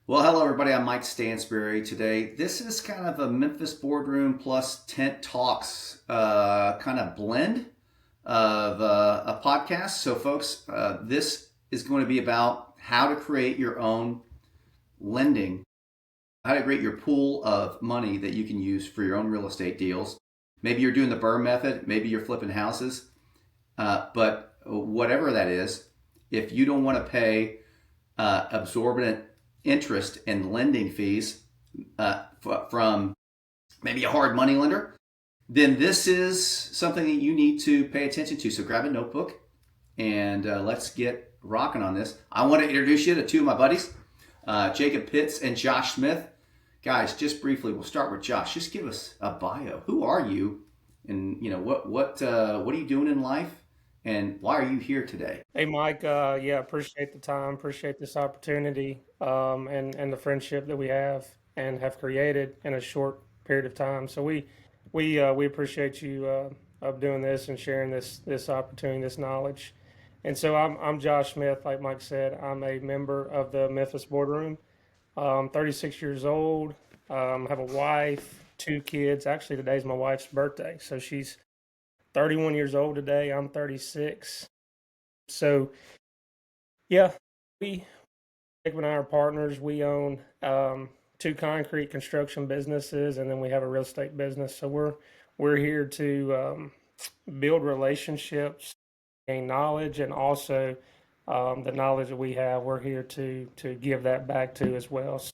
Well, hello, everybody. I'm Mike Stansberry today. This is kind of a Memphis Boardroom plus Tent Talks kind of blend of a podcast. So, folks, this is going to be about how to create your own lending, how to create your pool of money that you can use for your own real estate deals. Maybe you're doing the BRRRR method, maybe you're flipping houses, but whatever that is, if you don't want to pay absorbent interest and lending fees from maybe a hard money lender, then this is something that you need to pay attention to. So grab a notebook and let's get rocking on this. I want to introduce you to two of my buddies, Jacob Pitts and Josh Smith. Guys, just briefly, we'll start with Josh. Just give us a bio. Who are you, and what are you doing in life, and why are you here today? Hey Mike, yeah, appreciate the time, appreciate this opportunity, and the friendship that we have and have created in a short period of time. So we appreciate you of doing this and sharing this opportunity, this knowledge. And so I'm Josh Smith, like Mike said. I'm a member of the Memphis Boardroom. 36 years old. Have a wife, two kids. Actually, today's my wife's birthday, so she's 31 years old today. I'm 36. So yeah, we Jacob and I are partners. We own two concrete construction businesses, and then we have a real estate business. So we're here to build relationships, gain knowledge, and also the knowledge that we have, we're here to give that back to as well. So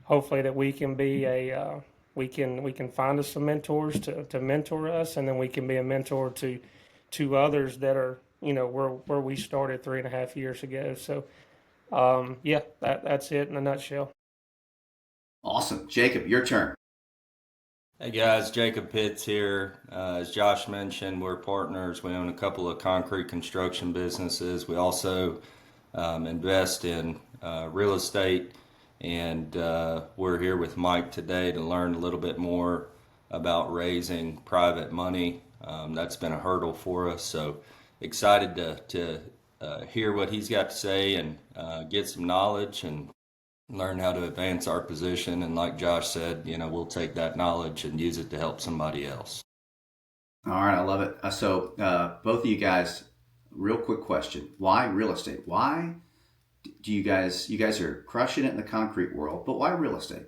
hopefully that we can be a we can find us some mentors to mentor us, and then we can be a mentor to others that are where we started 3.5 years ago. So yeah, that's it in a nutshell. Awesome. Jacob, your turn. Hey guys, Jacob Pitts here. As Josh mentioned, we're partners. We own a couple of concrete construction businesses. We also invest in real estate, and we're here with Mike today to learn a little bit more about raising private money. That's been a hurdle for us, so excited to hear what he's got to say and get some knowledge and learn how to advance our position. And like Josh said, we'll take that knowledge and use it to help somebody else. All right, I love it. Both of you guys, real quick question: why real estate? Why do you guys are crushing it in the concrete world, but why real estate?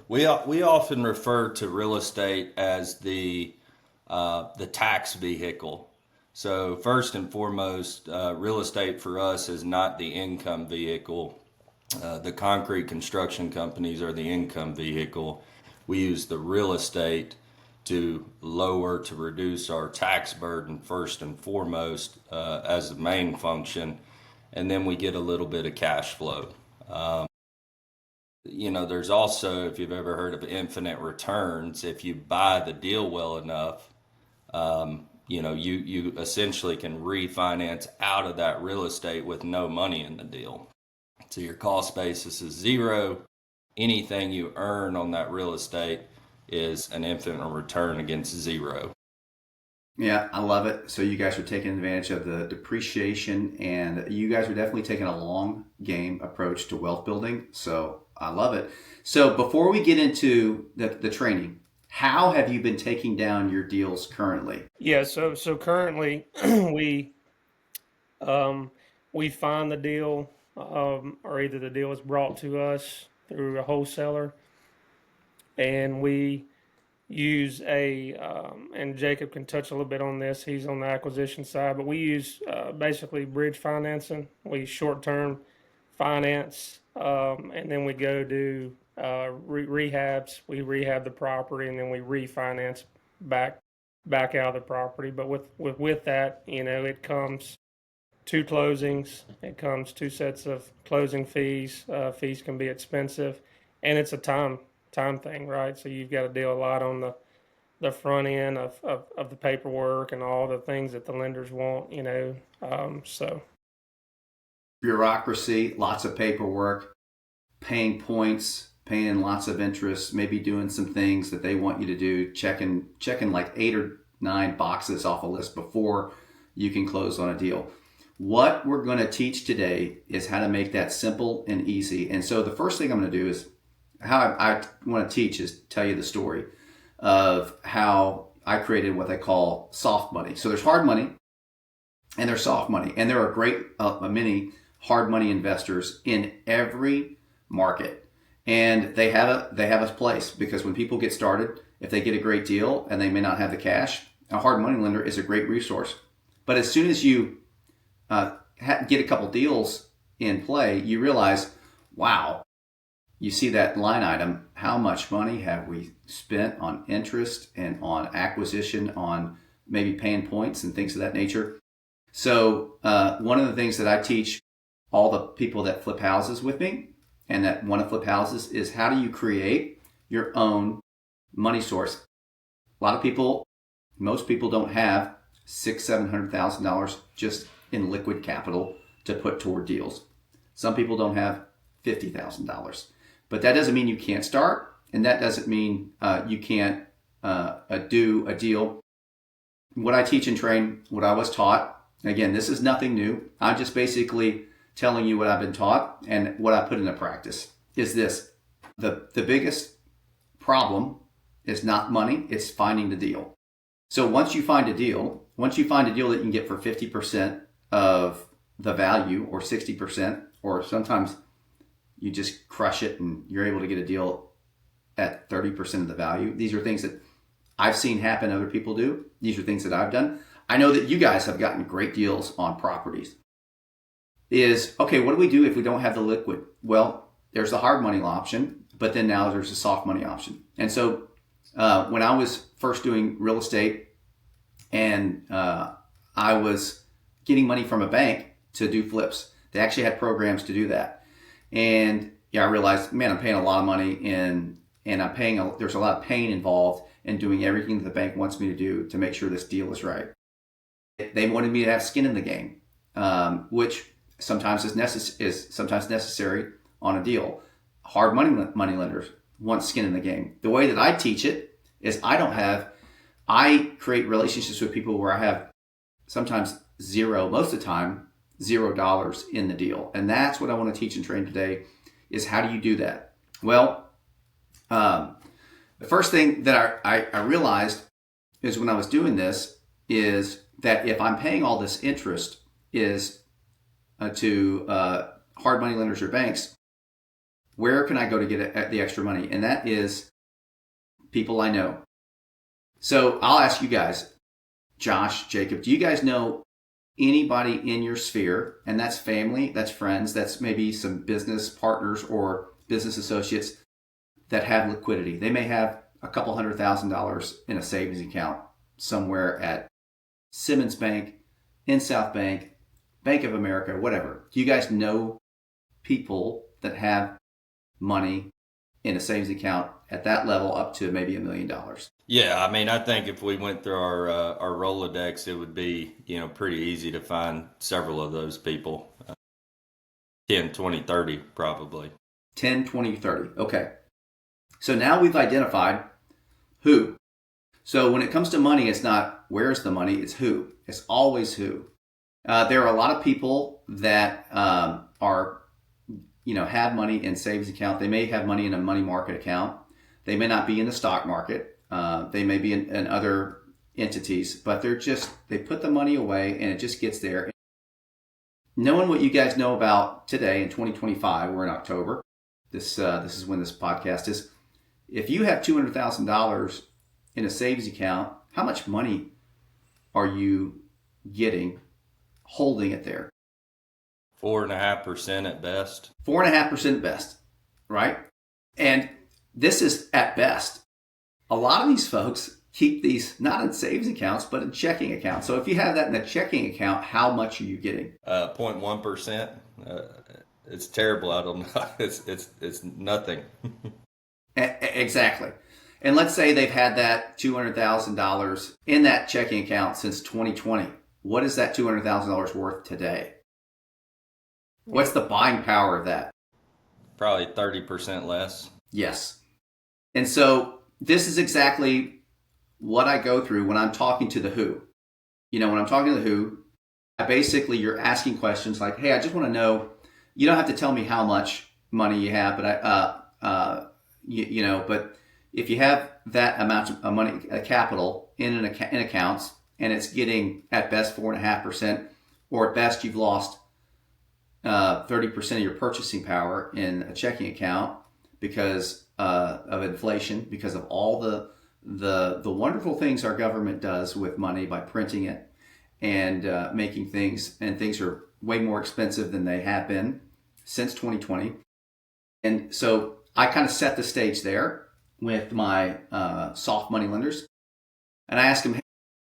We often refer to real estate as the tax vehicle. So first and foremost, real estate for us is not the income vehicle. The concrete construction companies are the income vehicle. We use the real estate to reduce our tax burden first and foremost as the main function, and then we get a little bit of cash flow. There's also, if you've ever heard of infinite returns, if you buy the deal well enough, you essentially can refinance out of that real estate with no money in the deal. So your cost basis is zero. Anything you earn on that real estate is an infinite return against zero. Yeah, I love it. So you guys are taking advantage of the depreciation, and you guys are definitely taking a long game approach to wealth building. So I love it. So before we get into the training, how have you been taking down your deals currently? Yeah, so currently we we find the deal, or either the deal is brought to us through a wholesaler, and we use and Jacob can touch a little bit on this. He's on the acquisition side, but we use basically bridge financing. We short term finance, and then we go do rehabs. We rehab the property, and then we refinance back out of the property. But with that, it comes two closings. It comes two sets of closing fees. Fees can be expensive, and it's a time thing, right? So you've got to deal a lot on the front end of the paperwork and all the things that the lenders want. So Bureaucracy, lots of paperwork, paying points, paying lots of interest, maybe doing some things that they want you to do, checking like 8 or 9 boxes off a list before you can close on a deal. What we're going to teach today is how to make that simple and easy. And so the first thing I'm going to do is how I want to teach is tell you the story of how I created what they call soft money. So there's hard money and there's soft money. And there are great many hard money investors in every market. And they have a place, because when people get started, if they get a great deal and they may not have the cash, a hard money lender is a great resource. But as soon as you get a couple deals in play, you realize, wow, you see that line item, how much money have we spent on interest and on acquisition, on maybe paying points and things of that nature. So one of the things that I teach all the people that flip houses with me and that want to flip houses is how do you create your own money source. A lot of people, most people don't have $600,000-$700,000 just in liquid capital to put toward deals. Some people don't have $50,000, but that doesn't mean you can't start, and that doesn't mean you can't do a deal. What I teach and train, what I was taught, again, this is nothing new. I'm just basically telling you what I've been taught and what I put into practice. Is this: the biggest problem is not money, it's finding the deal. So once you find a deal that you can get for 50% of the value, or 60%, or sometimes you just crush it and you're able to get a deal at 30% of the value. These are things that I've seen happen, other people do. These are things that I've done. I know that you guys have gotten great deals on properties. Is, okay, what do we do if we don't have the liquid? Well, there's the hard money option, but then now there's the soft money option. And so when I was first doing real estate and I was getting money from a bank to do flips, they actually had programs to do that. And I realized, man, I'm paying a lot of money and I'm paying, there's a lot of pain involved in doing everything that the bank wants me to do to make sure this deal is right. They wanted me to have skin in the game, which sometimes is sometimes necessary on a deal. Hard money lenders want skin in the game. The way that I teach it is I create relationships with people where I have sometimes zero, most of the time, $0 in the deal. And that's what I want to teach and train today, is how do you do that? Well, the first thing that I realized is when I was doing this is that if I'm paying all this interest is to hard money lenders or banks, where can I go to get the extra money? And that is people I know. So I'll ask you guys, Josh, Jacob, do you guys know anybody in your sphere? And that's family, that's friends, that's maybe some business partners or business associates that have liquidity. They may have a couple $100,000 in a savings account somewhere at Simmons Bank, in South Bank, Bank of America, whatever. Do you guys know people that have money in a savings account at that level up to maybe $1 million? Yeah, I mean, I think if we went through our Rolodex, it would be, pretty easy to find several of those people. 10, 20, 30 probably. 10, 20, 30. Okay. So now we've identified who. So when it comes to money, it's not where's the money, it's who. It's always who. There are a lot of people that have money in savings account. They may have money in a money market account. They may not be in the stock market. They may be in other entities, but they put the money away and it just gets there. Knowing what you guys know about today in 2025, we're in October. This is when this podcast is. If you have $200,000 in a savings account, how much money are you getting holding it there? 4.5% at best. 4.5% at best, right? And this is at best. A lot of these folks keep these not in savings accounts, but in checking accounts. So if you have that in a checking account, how much are you getting? 0.1%. It's terrible. I don't know. It's nothing. Exactly. And let's say they've had that $200,000 in that checking account since 2020. What is that $200,000 worth today? What's the buying power of that? Probably 30% less. Yes. And so this is exactly what I go through when I'm talking to the who. When I'm talking to the who, basically you're asking questions like, hey, I just want to know. You don't have to tell me how much money you have, but but if you have that amount of money, capital in accounts, and it's getting at best 4.5%, or at best you've lost 30% of your purchasing power in a checking account because of inflation, because of all the wonderful things our government does with money by printing it and making things, and things are way more expensive than they have been since 2020. And so I kind of set the stage there with my soft money lenders. And I asked them, hey,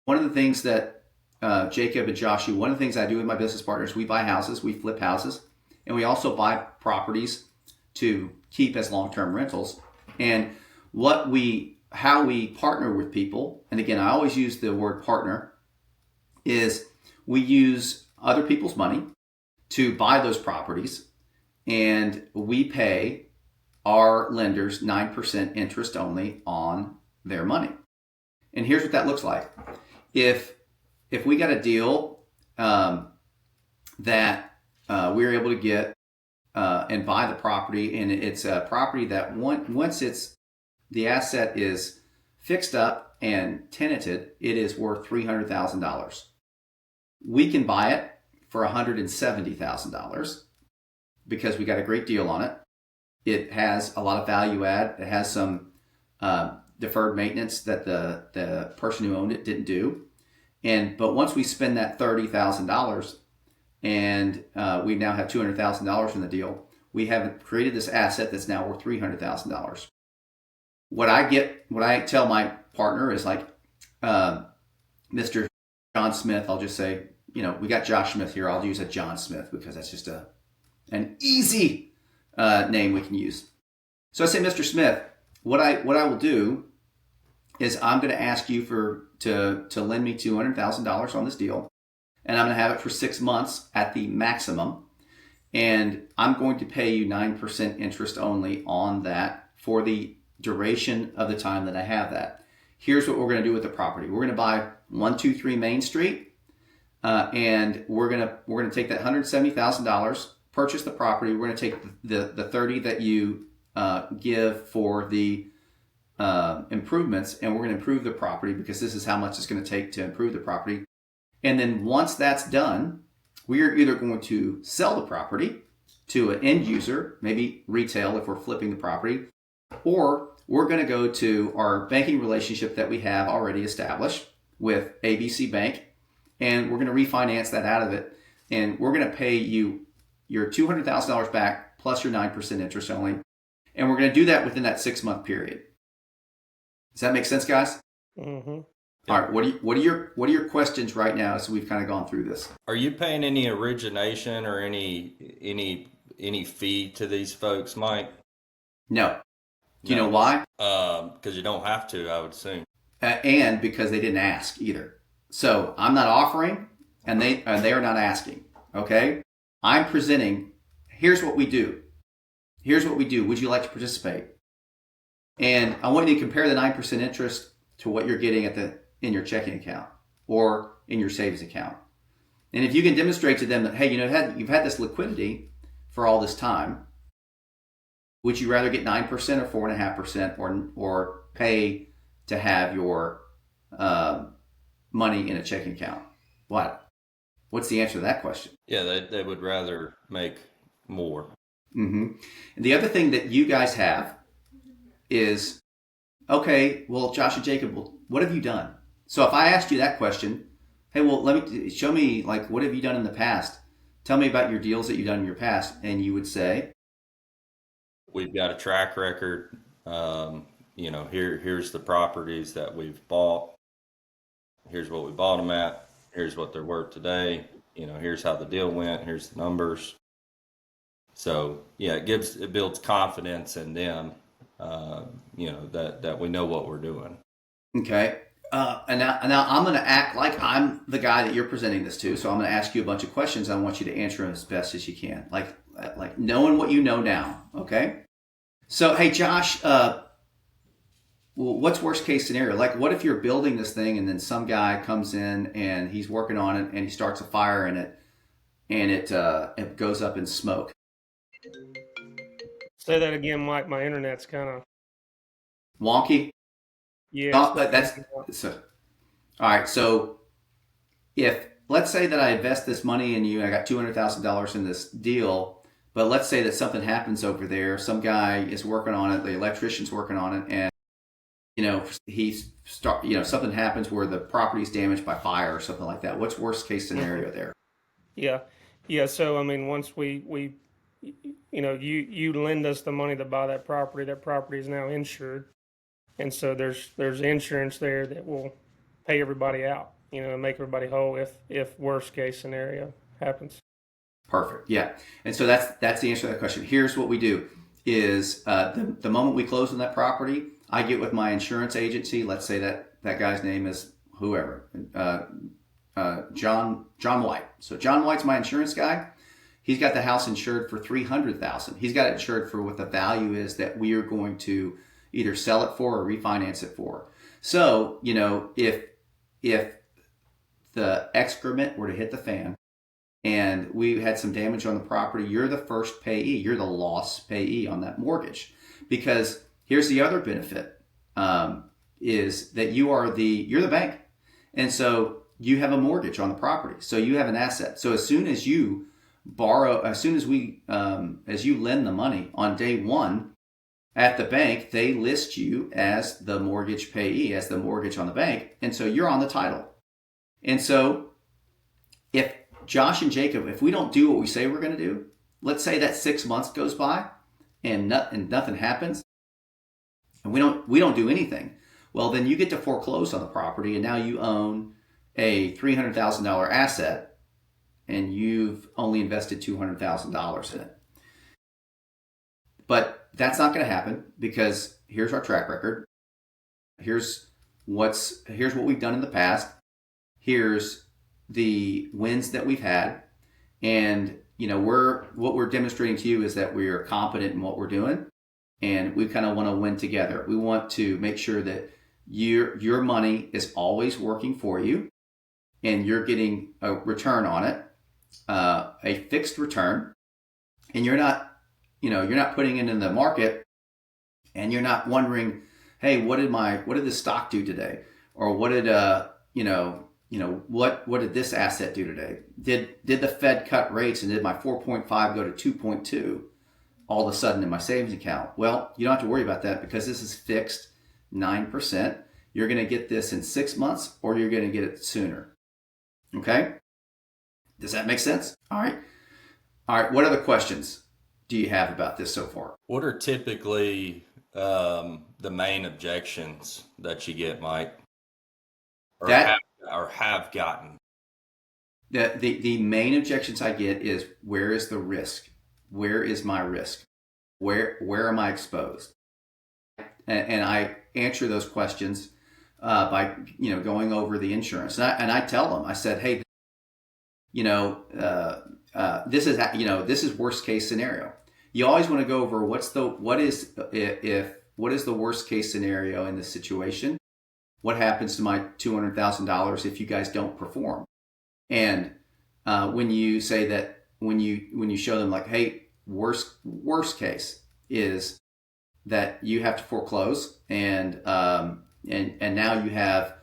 one of the things that Jacob and Joshua, one of the things I do with my business partners, we buy houses, we flip houses, and we also buy properties to keep as long-term rentals. And how we partner with people, and again, I always use the word partner, is we use other people's money to buy those properties, and we pay our lenders 9% interest only on their money. And here's what that looks like. If we got a deal that we were able to get and buy the property, and it's a property that once the asset is fixed up and tenanted, it is worth $300,000. We can buy it for $170,000 because we got a great deal on it. It has a lot of value add. It has some deferred maintenance that the person who owned it didn't do. But once we spend that $30,000 and we now have $200,000 in the deal, we have created this asset that's now worth $300,000. What I tell my partner is like, Mr. John Smith, I'll just say, we got Josh Smith here. I'll use a John Smith because that's just an easy name we can use. So I say, Mr. Smith, what I will do is I'm going to ask you to lend me $200,000 on this deal, and I'm going to have it for 6 months at the maximum, and I'm going to pay you 9% interest only on that for the duration of the time that I have that. Here's what we're going to do with the property. We're going to buy 123 Main Street, and we're going to take that $170,000, purchase the property. We're going to take the 30 that you give for the improvements, and we're going to improve the property because this is how much it's going to take to improve the property. And then once that's done, we are either going to sell the property to an end user, maybe retail if we're flipping the property, or we're going to go to our banking relationship that we have already established with ABC Bank, and we're going to refinance that out of it, and we're going to pay you your $200,000 back plus your 9% interest only, and we're going to do that within that 6-month period. Does that make sense, guys? Mm-hmm. All right. What are your questions right now? So we've kind of gone through this. Are you paying any origination or any fee to these folks, Mike? No. Do you know why? Because you don't have to, I would assume. And because they didn't ask either. So I'm not offering, and they are not asking. Okay. I'm presenting. Here's what we do. Here's what we do. Would you like to participate? And I want you to compare the 9% interest to what you're getting in your checking account or in your savings account. And if you can demonstrate to them that, hey, you've had this liquidity for all this time, would you rather get 9% or 4.5% or pay to have your money in a checking account? What's the answer to that question? Yeah, they would rather make more. Mm-hmm. And the other thing that you guys have is, okay, well, Josh and Jacob, what have you done? So if I asked you that question, hey, well, show me, like, what have you done in the past? Tell me about your deals that you've done in your past. And you would say, we've got a track record. Here's the properties that we've bought. Here's what we bought them at. Here's what they're worth today. Here's how the deal went. Here's the numbers. So yeah, it builds confidence in them. That we know what we're doing. Okay. And now I'm going to act like I'm the guy that you're presenting this to. So I'm going to ask you a bunch of questions. I want you to answer them as best as you can. Like knowing what you know now. Okay. So, hey, Josh, well, what's worst case scenario? Like, what if you're building this thing and then some guy comes in and he's working on it and he starts a fire in it and it goes up in smoke? Say that again, Mike. My internet's kind of, Wonky. yeah, it's Oh, not that's breaking up. so. All right. So if let's say that I invest this money in you, I got $200,000 in this deal, but let's say that something happens over there. Some guy is working on it. The electrician's working on it, and something happens where the property's damaged by fire or something like that. What's worst case Mhm. scenario there? Yeah, yeah. So I mean, once we you lend us the money to buy that property. That property is now insured, and so there's insurance there that will pay everybody out. And make everybody whole if worst case scenario happens. Perfect. Yeah. And so that's the answer to that question. Here's what we do: is the moment we close on that property, I get with my insurance agency. Let's say that guy's name is whoever, John White. So John White's my insurance guy. He's got the house insured for $300,000. He's got it insured for what the value is that we are going to either sell it for or refinance it for. So if the excrement were to hit the fan and we had some damage on the property, you're the first payee. You're the loss payee on that mortgage. Because here's the other benefit, is that you're the bank. And so you have a mortgage on the property. So you have an asset. So as soon as you as you lend the money on day one at the bank, they list you as the mortgage payee, as the mortgage on the bank. And so you're on the title. And so if Josh and Jacob, if we don't do what we say we're going to do, let's say that 6 months goes by and nothing happens, and we don't do anything, well, then you get to foreclose on the property, and now you own a $300,000 asset, and you've only invested $200,000 in it. But that's not going to happen, because here's our track record. Here's what we've done in the past. Here's the wins that we've had, and what we're demonstrating to you is that we are competent in what we're doing, and we kind of want to win together. We want to make sure that your money is always working for you, and you're getting a return on it, a fixed return, and you're not putting it in the market, and you're not wondering, hey, what did this stock do today, or what did what did this asset do today? Did the Fed cut rates, and did my 4.5 go to 2.2 all of a sudden in my savings account? Well, you don't have to worry about that, because this is fixed 9%. You're going to get this in 6 months, or you're going to get it sooner. Okay? Does that make sense? All right. What other questions do you have about this so far? What are typically the main objections that you get, Mike, or have gotten? The main objections I get is, where is the risk? Where is my risk? Where am I exposed? And I answer those questions by going over the insurance. And I tell them, I said, hey, this is worst case scenario. You always want to go over what is the worst case scenario in this situation? What happens to my $200,000 if you guys don't perform? And when you say that, when you show them, like, hey, worst case is that you have to foreclose, and now you have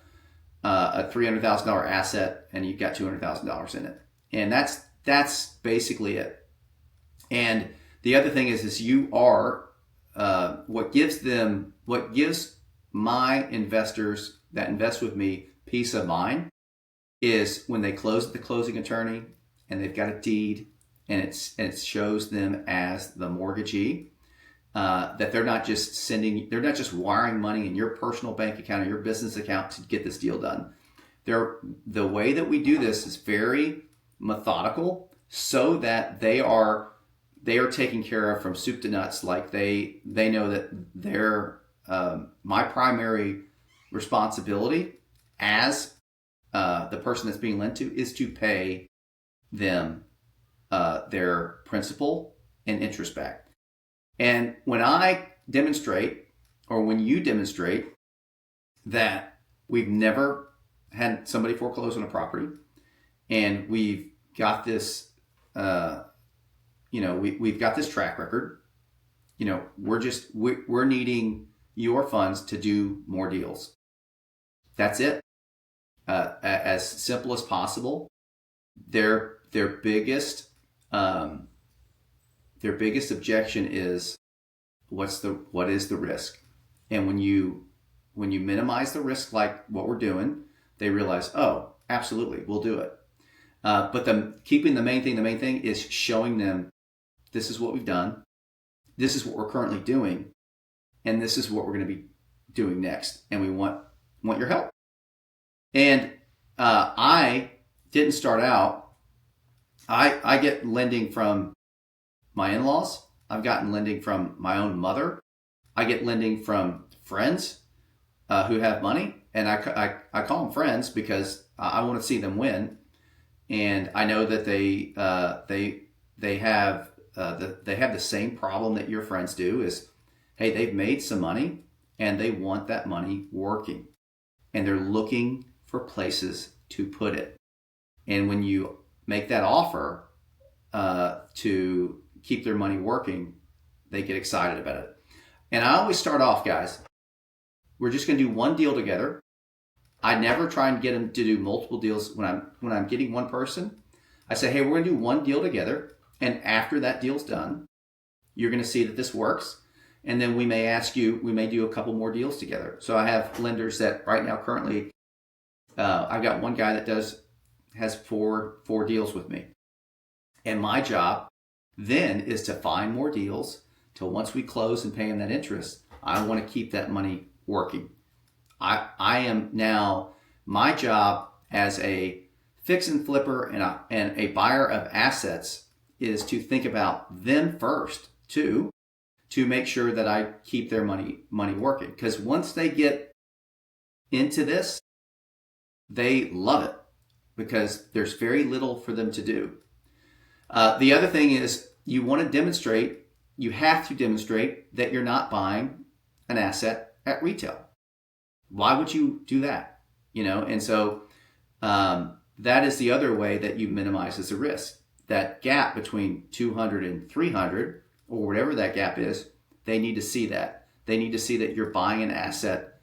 a $300,000 asset, and you've got $200,000 in it, and that's basically it. And the other thing is you are what gives my investors that invest with me peace of mind is when they close at the closing attorney and they've got a deed, and it shows them as the mortgagee, that they're not just wiring money in your personal bank account or your business account to get this deal done. The way that we do this is very methodical, so that they are taken care of from soup to nuts. Like they know that they're my primary responsibility as the person that's being lent to is to pay them their principal and interest back. And when I demonstrate, or when you demonstrate that we've never had somebody foreclose on a property, and we've got this, we've got this track record. We're needing your funds to do more deals. That's it. As simple as possible. Their biggest objection is what is the risk? And when you minimize the risk, like what we're doing, they realize, oh, absolutely, we'll do it. But keeping the main thing is showing them, this is what we've done, this is what we're currently doing, and this is what we're going to be doing next, and we want your help. And I didn't start out. I get lending from my in-laws. I've gotten lending from my own mother. I get lending from friends who have money, and I call them friends because I want to see them win, and I know that they have the same problem that your friends do. Is, hey, they've made some money and they want that money working, and they're looking for places to put it. And when you make that offer to keep their money working, they get excited about it. And I always start off, guys, we're just going to do one deal together. I never try and get them to do multiple deals. When I'm getting one person, I say, hey, we're going to do one deal together, and after that deal's done, you're going to see that this works, and then we may do a couple more deals together. So I have lenders that right now currently, I've got one guy that has four deals with me, and my job then is to find more deals till once we close and pay him that interest. I want to keep that money working. I am now, my job as a fix and flipper and a buyer of assets is to think about them first too, to make sure that I keep their money working. Because once they get into this, they love it because there's very little for them to do. The other thing is you have to demonstrate that you're not buying an asset at retail. Why would you do that? And so that is the other way that you minimize the risk. That gap between 200 and 300, or whatever that gap is, they need to see that. They need to see that you're buying an asset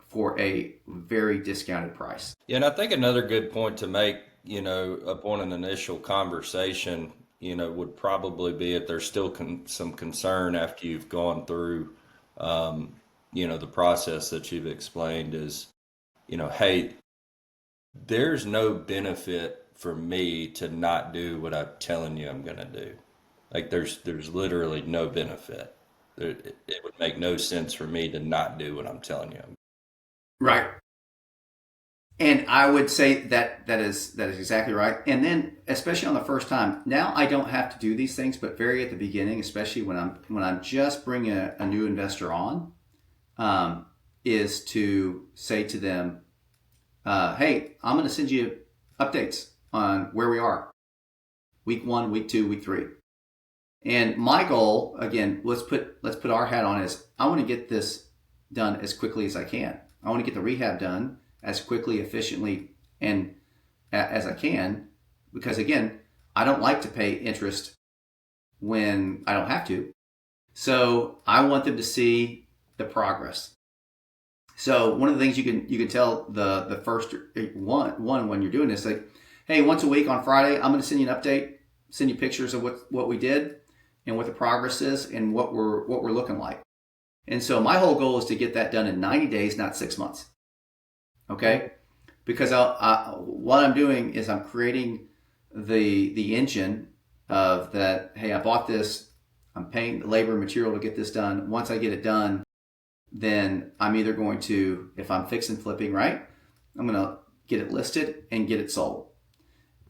for a very discounted price. Yeah, and I think another good point to make, upon an initial conversation, would probably be if there's still some concern after you've gone through, the process that you've explained is, hey, there's no benefit for me to not do what I'm telling you I'm going to do. Like there's literally no benefit. It would make no sense for me to not do what I'm telling you. Right. And I would say that is exactly right. And then, especially on the first time, now I don't have to do these things, but very at the beginning, especially when I'm just bringing a new investor on, is to say to them, hey, I'm going to send you updates on where we are, week 1, week 2, week 3. And my goal, again, let's put our hat on, is I want to get this done as quickly as I can. I want to get the rehab done as quickly, efficiently, and as I can, because again, I don't like to pay interest when I don't have to. So I want them to see the progress. So one of the things you can tell the first one when you're doing this, like, hey, once a week on Friday, I'm going to send you an update, send you pictures of what we did and what the progress is and what we're looking like. And so my whole goal is to get that done in 90 days, not 6 months. Okay? Because what I'm doing is I'm creating the engine of that, hey, I bought this, I'm paying the labor and material to get this done. Once I get it done, then I'm either going to, if I'm fix and flipping, right, I'm going to get it listed and get it sold.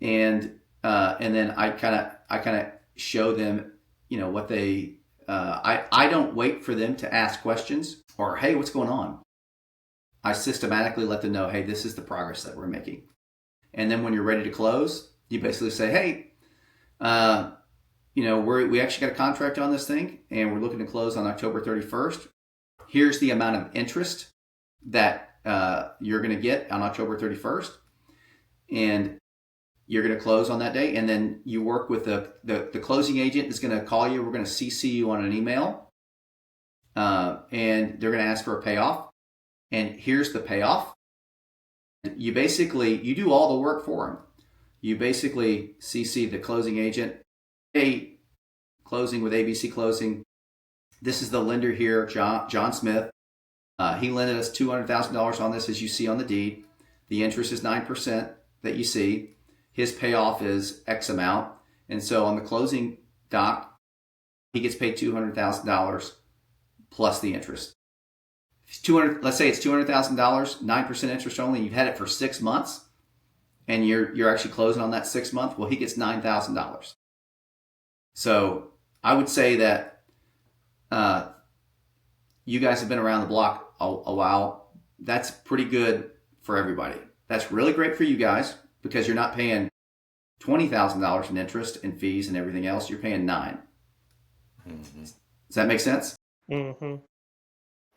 And then I kind of show them, what they, I don't wait for them to ask questions or, hey, what's going on? I systematically let them know, hey, this is the progress that we're making. And then when you're ready to close, you basically say, hey, we actually got a contract on this thing and we're looking to close on October 31st. Here's the amount of interest that you're going to get on October 31st, and you're going to close on that day. And then you work with the closing agent is going to call you. We're going to CC you on an email, and they're going to ask for a payoff. And here's the payoff. You do all the work for them. You basically CC the closing agent. Hey, closing with ABC Closing. This is the lender here, John Smith. He lended us $200,000 on this, as you see on the deed. The interest is 9% that you see. His payoff is X amount. And so on the closing doc, he gets paid $200,000 plus the interest. Let's say it's $200,000, 9% interest only. You've had it for 6 months, and you're actually closing on that 6 month. Well, he gets $9,000. So I would say that you guys have been around the block a while. That's pretty good for everybody. That's really great for you guys because you're not paying $20,000 in interest and fees and everything else. You're paying $9,000. Mm-hmm. Does that make sense? Mm-hmm.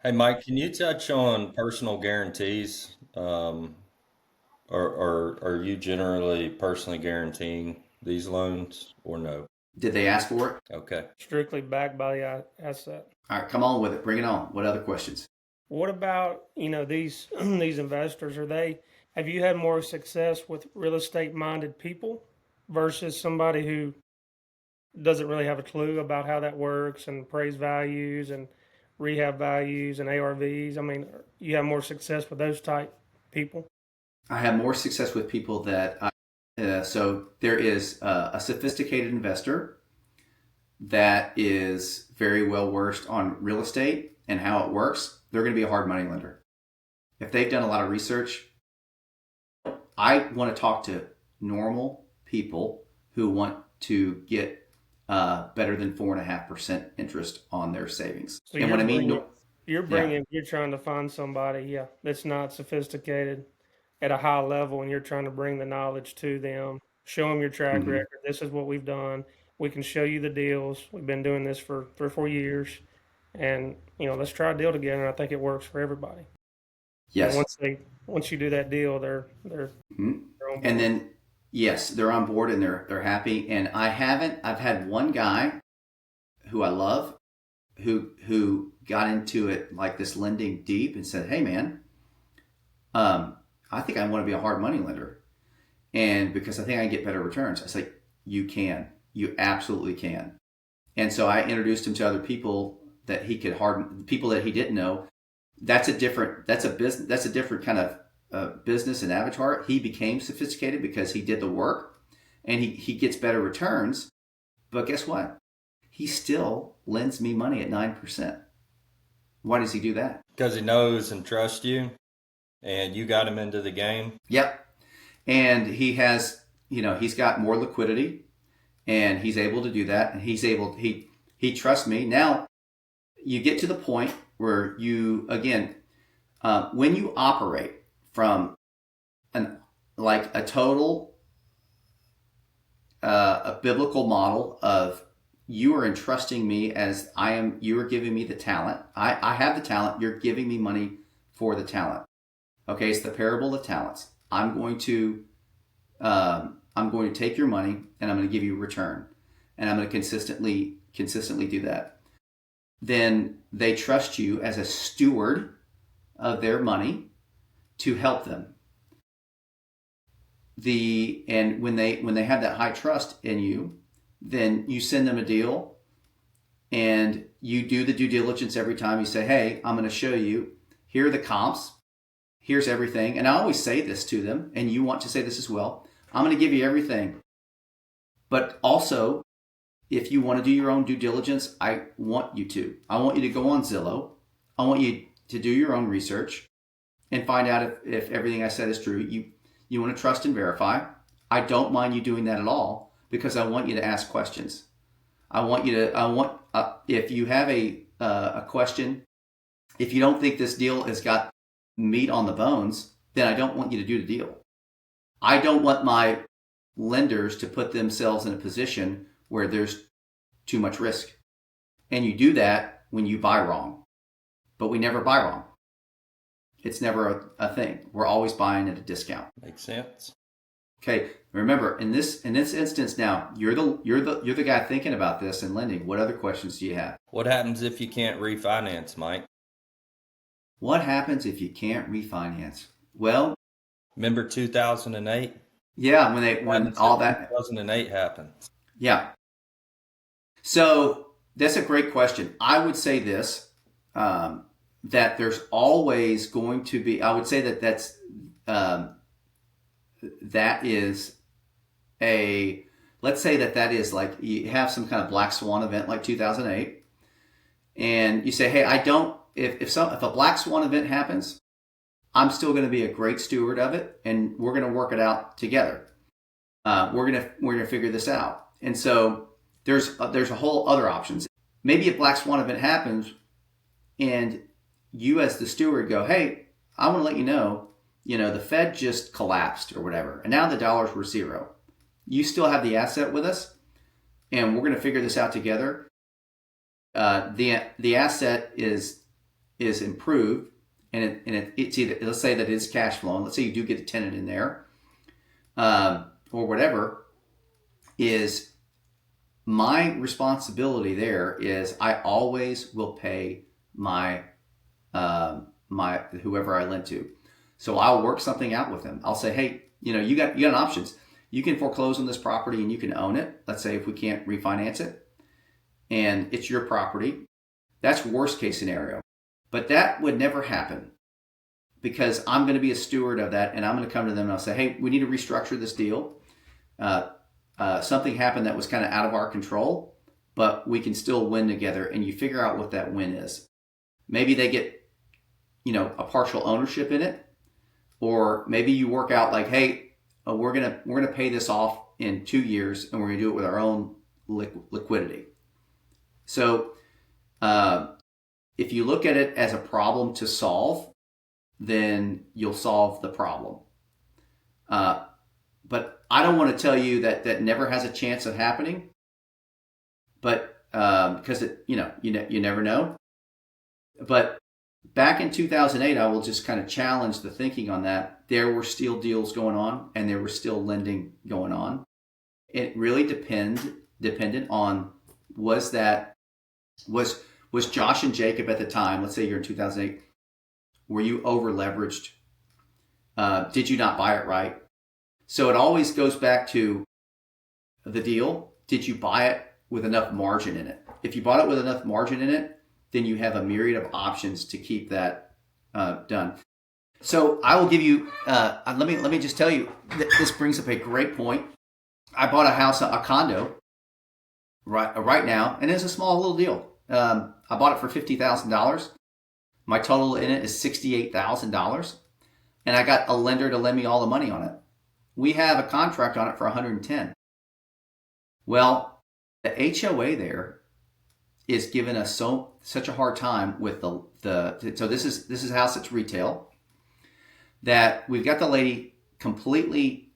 Hey, Mike, can you touch on personal guarantees? Or are you generally personally guaranteeing these loans or no? Did they ask for it? Okay. Strictly backed by the asset. All right, come on with it. Bring it on. What other questions? What about, these these investors? Have you had more success with real estate minded people versus somebody who doesn't really have a clue about how that works and appraised values and rehab values and ARVs? I mean, you have more success with those type people? I have more success with people that so there is a sophisticated investor that is very well versed on real estate and how it works. They're going to be a hard money lender. If they've done a lot of research, I want to talk to normal people who want to get better than 4.5% interest on their savings. So And what I mean, you're trying to find somebody, that's not sophisticated at a high level, and you're trying to bring the knowledge to them, show them your track Mhm. record. This is what we've done. We can show you the deals. We've been doing this for 3 or 4 years, and let's try a deal together. And I think it works for everybody. Yes. And once you do that deal, they're Mhm. they're on board. And then, yes, they're on board and they're happy. And I've had one guy who I love who got into it like this lending deep and said, hey man, I think I want to be a hard money lender. And because I think I can get better returns. I said, you can, you absolutely can. And so I introduced him to other people that he could people that he didn't know. That's a different kind of business and avatar. He became sophisticated because he did the work and he gets better returns. But guess what? He still lends me money at 9%. Why does he do that? Because he knows and trusts you, and you got him into the game. Yep. And he has, he's got more liquidity, and he's able to do that. And he trusts me. Now, you get to the point where you, again, when you operate from a total, a biblical model of you are entrusting me as you are giving me the talent. I have the talent. You're giving me money for the talent. Okay, it's the parable of talents. I'm going to take your money and I'm going to give you a return, and I'm going to consistently do that. Then they trust you as a steward of their money to help them. And when they have that high trust in you, then you send them a deal and you do the due diligence every time. You say, hey, I'm going to show you, here are the comps. Here's everything. And I always say this to them, and you want to say this as well. I'm going to give you everything. But also, if you want to do your own due diligence, I want you to. I want you to go on Zillow. I want you to do your own research and find out if everything I said is true. You want to trust and verify. I don't mind you doing that at all because I want you to ask questions. If you have a question, if you don't think this deal has got meat on the bones, then I don't want you to do the deal. I don't want my lenders to put themselves in a position where there's too much risk. And you do that when you buy wrong. But we never buy wrong. it's never a thing. We're always buying at a discount. Makes sense. Okay, remember in this instance now, you're the guy thinking about this and lending. What other questions do you have? What happens if you can't refinance, Mike? What happens if you can't refinance? Well, Remember 2008? yeah, when all that 2008 happened. Yeah. So that's a great question. I would say this, that there's always going to be, I would say that is let's say that is like you have some kind of black swan event like 2008, and you say, hey, if a black swan event happens, I'm still going to be a great steward of it, and we're going to work it out together. We're gonna figure this out. And so there's a whole other options. Maybe a black swan event happens, and you as the steward go, hey, I want to let you know, the Fed just collapsed or whatever, and now the dollars were zero. You still have the asset with us, and we're going to figure this out together. The asset is improved, and it's either, let's say that it's cash flowing. Let's say you do get a tenant in there, or whatever. Is my responsibility there is I always will pay my whoever I lent to. So I'll work something out with them. I'll say, hey, you got options. You can foreclose on this property and you can own it. Let's say if we can't refinance it, and it's your property. That's worst case scenario. But that would never happen, because I'm going to be a steward of that, and I'm going to come to them and I'll say, hey, we need to restructure this deal. Something happened that was kind of out of our control, but we can still win together, and you figure out what that win is. Maybe they get, a partial ownership in it, or maybe you work out like, hey, we're gonna pay this off in 2 years, and we're gonna do it with our own liquidity. So if you look at it as a problem to solve, then you'll solve the problem. But I don't want to tell you that never has a chance of happening. But because you never know. But back in 2008, I will just kind of challenge the thinking on that. There were still deals going on, and there was still lending going on. It really depended on was Josh and Jacob at the time. Let's say you're in 2008. Were you over leveraged? Did you not buy it right? So it always goes back to the deal. Did you buy it with enough margin in it? If you bought it with enough margin in it, then you have a myriad of options to keep that done. So I will give you, let me just tell you, this brings up a great point. I bought a condo right now, and it's a small little deal. I bought it for $50,000. My total in it is $68,000, and I got a lender to lend me all the money on it. We have a contract on it for $110,000. Well, the HOA there is giving us such a hard time with so this is a house that's retail, that we've got the lady completely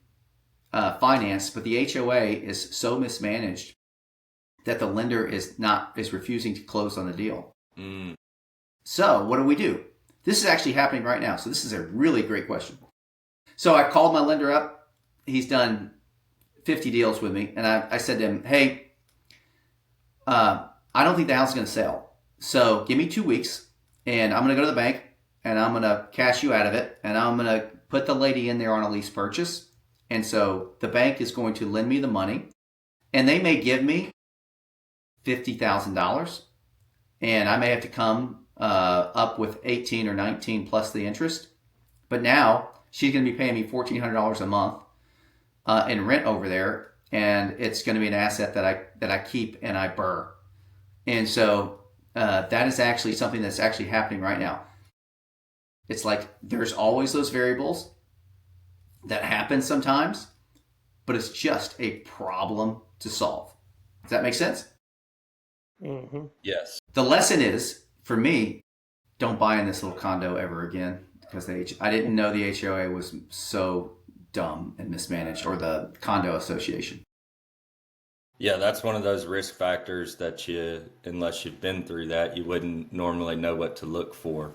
financed, but the HOA is so mismanaged that the lender is refusing to close on the deal. Mm. So what do? This is actually happening right now. So this is a really great question. So I called my lender up. He's done 50 deals with me, and I said to him, hey, I don't think the house is going to sell. So give me 2 weeks, and I'm going to go to the bank, and I'm going to cash you out of it, and I'm going to put the lady in there on a lease purchase. And so the bank is going to lend me the money, and they may give me $50,000, and I may have to come up with 18 or 19 plus the interest. But now she's going to be paying me $1,400 a month in rent over there, and it's going to be an asset that I keep and I burr. And so that is actually something that's actually happening right now. It's like there's always those variables that happen sometimes, but it's just a problem to solve. Does that make sense? Mm-hmm. Yes. The lesson is, for me, don't buy in this little condo ever again, because I didn't know the HOA was so dumb and mismanaged, or the condo association. Yeah, that's one of those risk factors that unless you've been through that, you wouldn't normally know what to look for.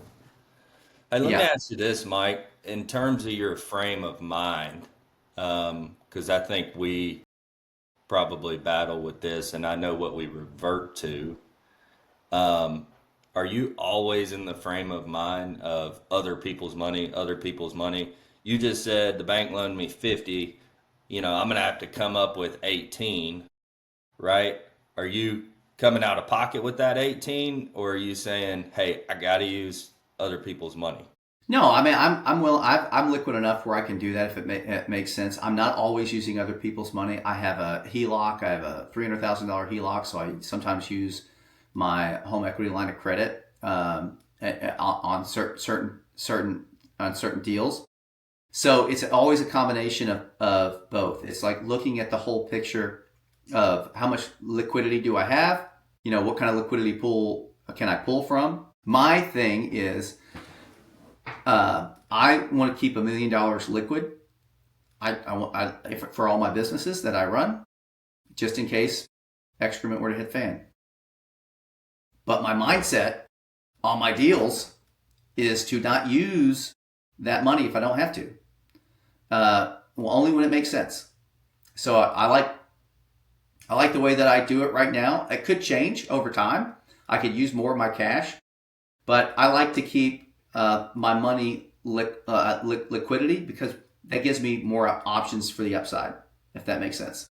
Hey, let me Yeah. ask you this, Mike, in terms of your frame of mind, because I think we probably battle with this, and I know what we revert to. Um, are you always in the frame of mind of other people's money, other people's money? You just said the bank loaned me 50, I'm gonna have to come up with 18, right? Are you coming out of pocket with that 18, or are you saying, "Hey, I got to use other people's money"? No, I mean, I'm liquid enough where I can do that if it makes sense. I'm not always using other people's money. I have a HELOC. I have a $300,000 HELOC, so I sometimes use my home equity line of credit on certain deals. So it's always a combination of both. It's like looking at the whole picture of how much liquidity do I have? What kind of liquidity pool can I pull from? My thing is I want to keep $1 million liquid. For all my businesses that I run, just in case excrement were to hit fan. But my mindset on my deals is to not use that money if I don't have to. Only when it makes sense. So I like the way that I do it right now. It could change over time. I could use more of my cash, but I like to keep my money liquidity because that gives me more options for the upside, if that makes sense.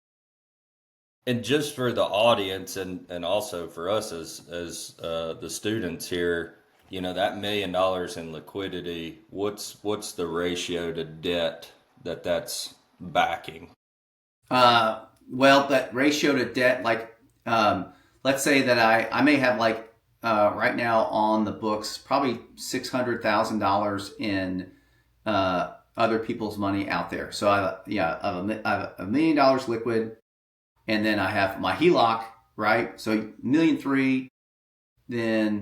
And just for the audience and also for us as the students here, that $1 million in liquidity, what's the ratio to debt that's backing? Well, that ratio to debt, like let's say that I may have like right now on the books probably $600,000 in other people's money out there. So I have $1 million liquid, and then I have my HELOC, right? So $1.3 million, then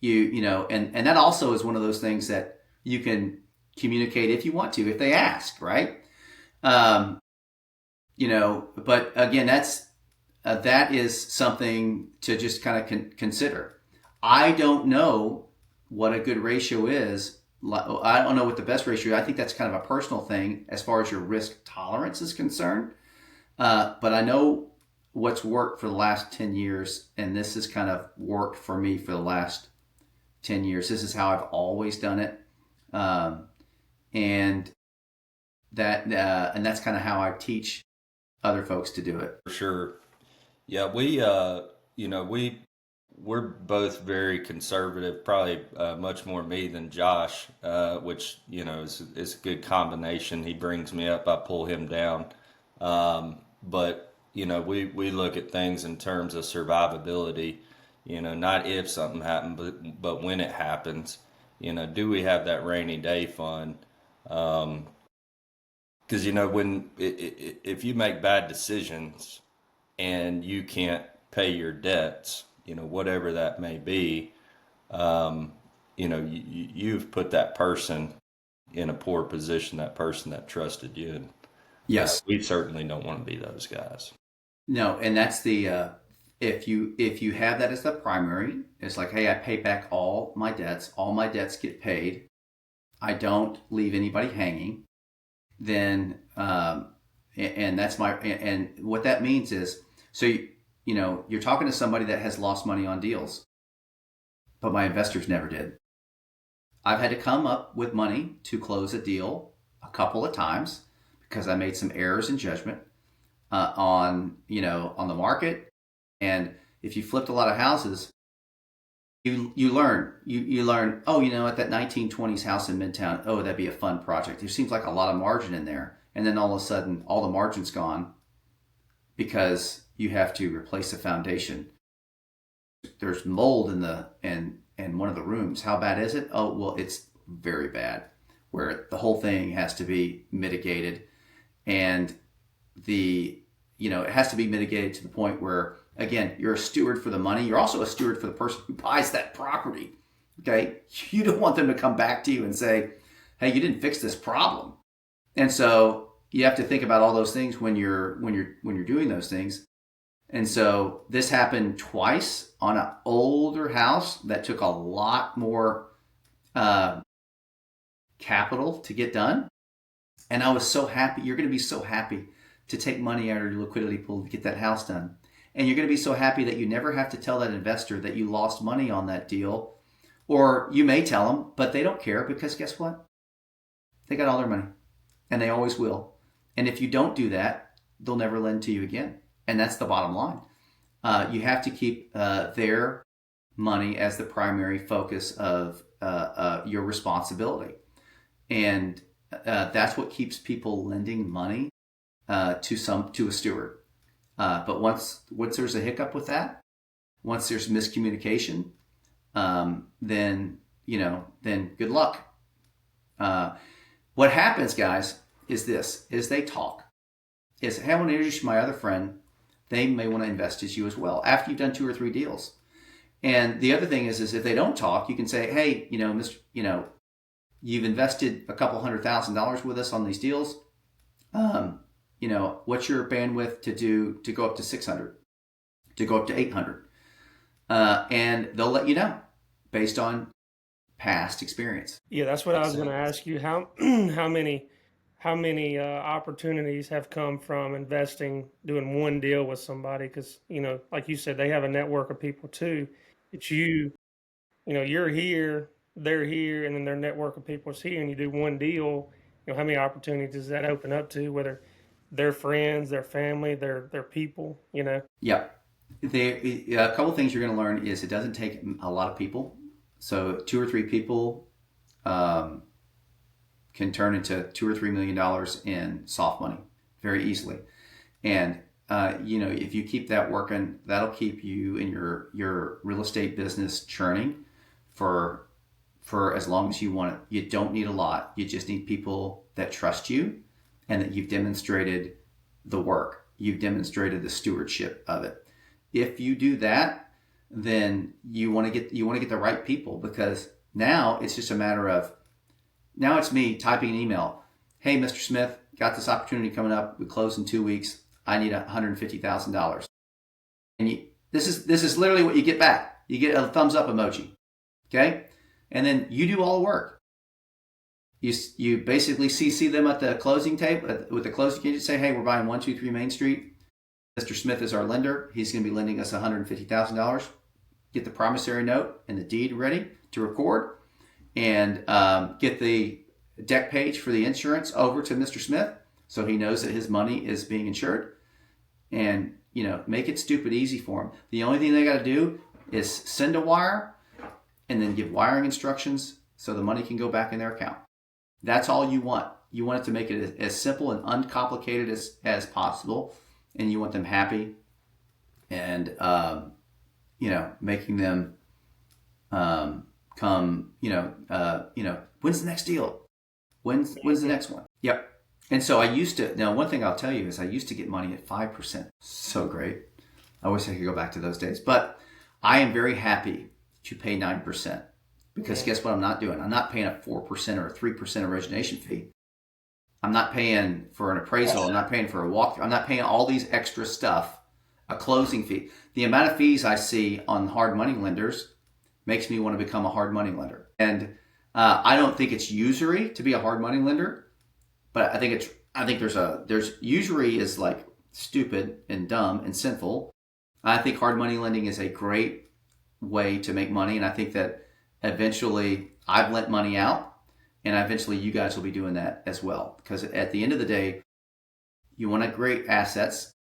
and that also is one of those things that you can communicate if you want to, if they ask, right? Um, but again, that is something to just kind of consider. I don't know what a good ratio is. I don't know what the best ratio is. I think that's kind of a personal thing as far as your risk tolerance is concerned. But I know what's worked for the last 10 years, and this has kind of worked for me for the last 10 years. This is how I've always done it. And that's kind of how I teach other folks to do it. For sure. Yeah, we're both very conservative, probably much more me than Josh, which, is a good combination. He brings me up, I pull him down. But we look at things in terms of survivability, not if something happened, but when it happens, do we have that rainy day fund? Because if you make bad decisions and you can't pay your debts, whatever that may be, you've put that person in a poor position, that person that trusted you. And Yes. we certainly don't want to be those guys. No, and that's the if you have that as the primary, it's like, hey, I pay back all my debts get paid. I don't leave anybody hanging. Then and that's and what that means is, so you're talking to somebody that has lost money on deals, but my investors never did. I've had to come up with money to close a deal a couple of times because I made some errors in judgment on the market. And if you flipped a lot of houses, you learn oh, at that 1920s house in Midtown, oh, that'd be a fun project. There seems like a lot of margin in there, and then all of a sudden all the margin's gone because you have to replace the foundation. There's mold in one of the rooms. How bad is it? Oh, well, it's very bad, where the whole thing has to be mitigated, and it has to be mitigated to the point where, again, you're a steward for the money. You're also a steward for the person who buys that property. Okay, you don't want them to come back to you and say, "Hey, you didn't fix this problem." And so you have to think about all those things when you're doing those things. And so this happened twice on an older house that took a lot more capital to get done. And I was so happy. You're going to be so happy to take money out of your liquidity pool to get that house done. And you're going to be so happy that you never have to tell that investor that you lost money on that deal. Or you may tell them, but they don't care, because guess what? They got all their money, and they always will. And if you don't do that, they'll never lend to you again. And that's the bottom line. You have to keep their money as the primary focus of your responsibility. And that's what keeps people lending money to a steward. But once there's a hiccup with that, once there's miscommunication, then good luck. What happens, guys, is they talk. Hey, I want to introduce you to my other friend. They may want to invest as you as well after you've done 2 or 3 deals. And the other thing is if they don't talk, you can say, hey, you've invested a couple $100,000 with us on these deals. What's your bandwidth to go up to 600, to go up to 800? And they'll let you know based on past experience. Yeah, that's what I was going to ask you. How many opportunities have come from investing, doing one deal with somebody? Because, like you said, they have a network of people too. It's you're here, they're here, and then their network of people is here, and you do one deal. How many opportunities does that open up to, whether their friends, their family, their people, Yeah. A couple of things you're going to learn is it doesn't take a lot of people. So 2 or 3 people can turn into $2 or $3 million in soft money very easily. And if you keep that working, that'll keep you in your real estate business churning for as long as you want it. You don't need a lot. You just need people that trust you and that you've demonstrated the work. You've demonstrated the stewardship of it. If you do that, then you want to get the right people, because now it's just a matter of, now it's me typing an email. Hey, Mr. Smith, got this opportunity coming up. We close in 2 weeks. I need $150,000. And this is literally what you get back. You get a thumbs up emoji. Okay? And then you do all the work. You basically CC them at the closing tape, with the closing agent, say, hey, we're buying 123 Main Street. Mr. Smith is our lender. He's going to be lending us $150,000. Get the promissory note and the deed ready to record, and get the deck page for the insurance over to Mr. Smith so he knows that his money is being insured, and make it stupid easy for him. The only thing they got to do is send a wire and then give wiring instructions so the money can go back in their account. That's all you want. You want it to make it as simple and uncomplicated as possible, and you want them happy, and making them come. When's the next deal? When's the next one? Yep. And so one thing I'll tell you is I used to get money at 5%. So great. I wish I could go back to those days. But I am very happy to pay 9%, because guess what I'm not doing? I'm not paying a 4% or a 3% origination fee. I'm not paying for an appraisal. I'm not paying for a walkthrough. I'm not paying all these extra stuff, a closing fee. The amount of fees I see on hard money lenders makes me want to become a hard money lender. And I don't think it's usury to be a hard money lender, but I think there's usury is like stupid and dumb and sinful. I think hard money lending is a great way to make money, and I think that eventually I've lent money out, and eventually you guys will be doing that as well. Because at the end of the day, you want to great assets,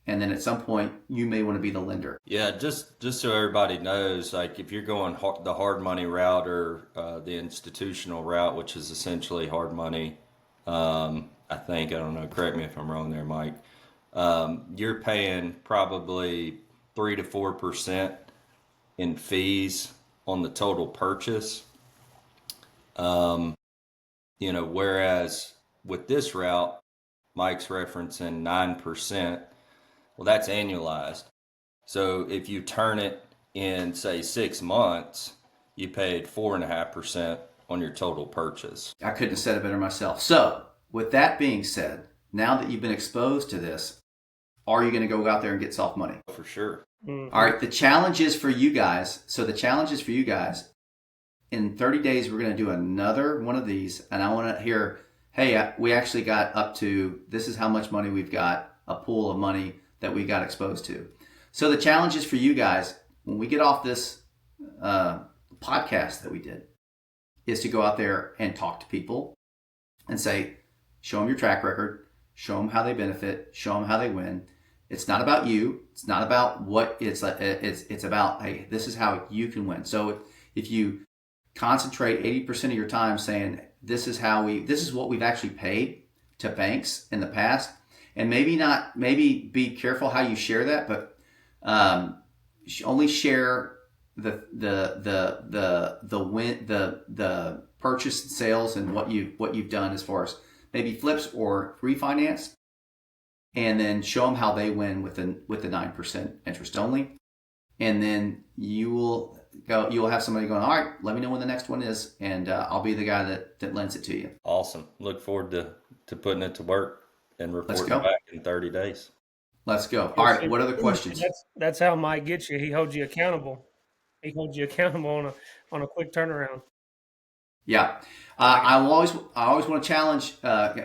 and then at some point you may want to be the lender. Yeah, just so everybody knows, like if you're going the hard money route or the institutional route, which is essentially hard money, I don't know, correct me if I'm wrong there, Mike, you're paying probably 3 to 4% in fees on the total purchase. Whereas with this route, Mike's referencing 9%. Well, that's annualized. So if you turn it in, say, 6 months, you paid 4.5% on your total purchase. I couldn't have said it better myself. So with that being said, now that you've been exposed to this, are you going to go out there and get soft money? For sure. Mm-hmm. All right. The challenge is for you guys in 30 days, we're going to do another one of these. And I want to hear, hey, we actually got up to, this is how much money we've got, a pool of money that we got exposed to. So the challenge is for you guys, when we get off this podcast that we did, is to go out there and talk to people and say, show them your track record, show them how they benefit, show them how they win. It's not about you. It's not about what it's like. It's about, hey, this is how you can win. So if you concentrate 80% of your time saying, this is what we've actually paid to banks in the past, and maybe be careful how you share that, but only share the purchase and sales and what you've done as far as maybe flips or refinance, and then show them how they win with the 9% interest only, and then you'll have somebody going, all right, let me know when the next one is, and I'll be the guy that lends it to you. Awesome. Look forward to putting it to work and reporting go. back in 30 days. Let's go. All right, what other questions? That's how Mike gets you. He holds you accountable. He holds you accountable on a quick turnaround. Yeah, I always want to challenge.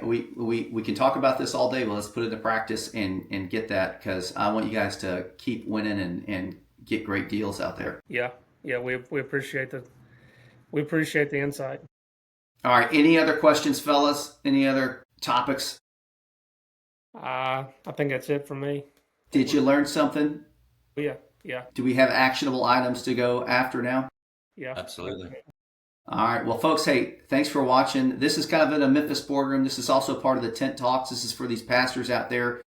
We can talk about this all day, but let's put it into practice and get that, because I want you guys to keep winning and get great deals out there. Yeah, we appreciate the insight. All right, any other questions, fellas? Any other topics? I think that's it for me. Did you learn something? Yeah. Do we have actionable items to go after now? Yeah, absolutely. All right. Well, folks, hey, thanks for watching. This is kind of in a Memphis boardroom. This is also part of the Tent Talks. This is for these pastors out there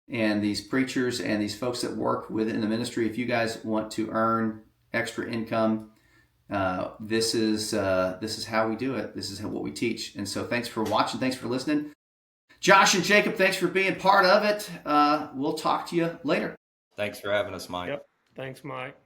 and these preachers and these folks that work within the ministry. If you guys want to earn extra income, this is how we do it. This is what we teach. And so thanks for watching. Thanks for listening. Josh and Jacob, thanks for being part of it. We'll talk to you later. Thanks for having us, Mike. Yep. Thanks, Mike.